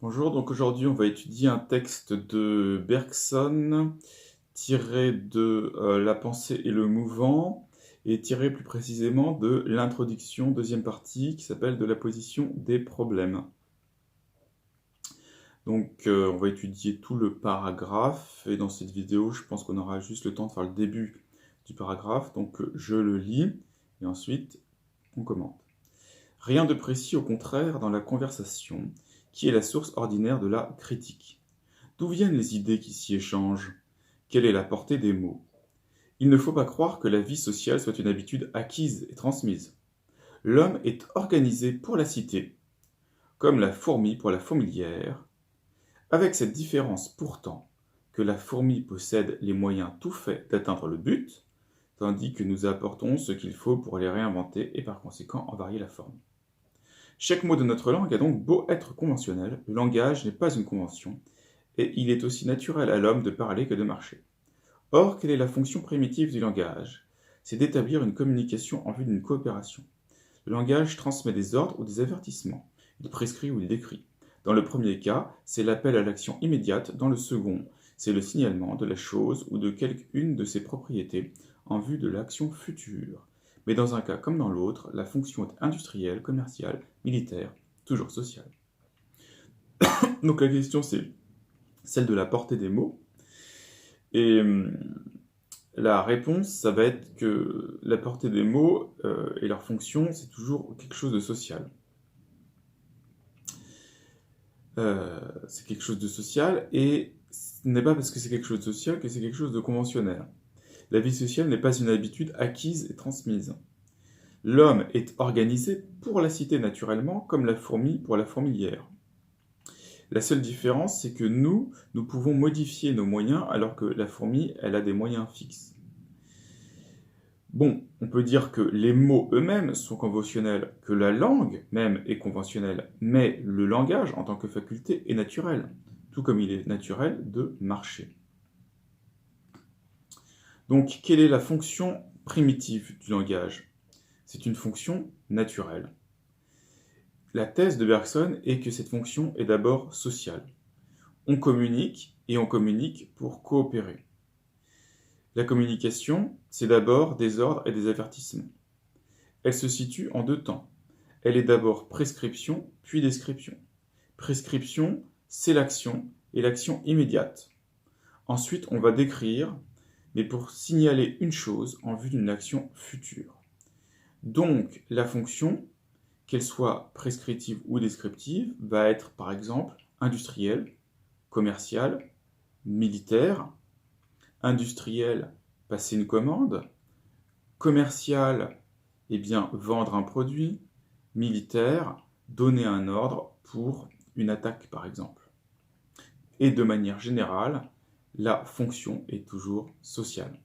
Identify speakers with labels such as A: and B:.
A: Bonjour, donc aujourd'hui on va étudier un texte de Bergson tiré de La pensée et le mouvant et tiré plus précisément de l'introduction, deuxième partie, qui s'appelle De la position des problèmes. Donc on va étudier tout le paragraphe et dans cette vidéo je pense qu'on aura juste le temps de faire le début du paragraphe, donc je le lis et ensuite on commente. Rien de précis au contraire dans la conversation, qui est la source ordinaire de la critique. D'où viennent les idées qui s'y échangent? Quelle est la portée des mots? Il ne faut pas croire que la vie sociale soit une habitude acquise et transmise. L'homme est organisé pour la cité, comme la fourmi pour la fourmilière, avec cette différence pourtant que la fourmi possède les moyens tout faits d'atteindre le but, tandis que nous apportons ce qu'il faut pour les réinventer et par conséquent en varier la forme. Chaque mot de notre langue a donc beau être conventionnel, le langage n'est pas une convention, et il est aussi naturel à l'homme de parler que de marcher. Or, quelle est la fonction primitive du langage? C'est d'établir une communication en vue d'une coopération. Le langage transmet des ordres ou des avertissements. Il prescrit ou il décrit. Dans le premier cas, c'est l'appel à l'action immédiate. Dans le second, c'est le signalement de la chose ou de quelqu'une de ses propriétés en vue de l'action future. Mais dans un cas comme dans l'autre, la fonction est industrielle, commerciale, militaire, toujours sociale. Donc la question c'est celle de la portée des mots. Et la réponse, ça va être que la portée des mots et leur fonction, c'est toujours quelque chose de social. C'est quelque chose de social, et ce n'est pas parce que c'est quelque chose de social que c'est quelque chose de conventionnel. La vie sociale n'est pas une habitude acquise et transmise. L'homme est organisé pour la cité naturellement, comme la fourmi pour la fourmilière. La seule différence, c'est que nous pouvons modifier nos moyens, alors que la fourmi, elle a des moyens fixes. Bon, on peut dire que les mots eux-mêmes sont conventionnels, que la langue même est conventionnelle, mais le langage, en tant que faculté, est naturel, tout comme il est naturel de marcher. Donc, quelle est la fonction primitive du langage? C'est une fonction naturelle. La thèse de Bergson est que cette fonction est d'abord sociale. On communique, et on communique pour coopérer. La communication, c'est d'abord des ordres et des avertissements. Elle se situe en deux temps. Elle est d'abord prescription, puis description. Prescription, c'est l'action, et l'action immédiate. Ensuite, on va décrire, mais pour signaler une chose en vue d'une action future. Donc, la fonction, qu'elle soit prescriptive ou descriptive, va être par exemple industrielle, commerciale, militaire. Industrielle, passer une commande. Commerciale, eh bien, vendre un produit. Militaire, donner un ordre pour une attaque par exemple. Et de manière générale, la fonction est toujours sociale.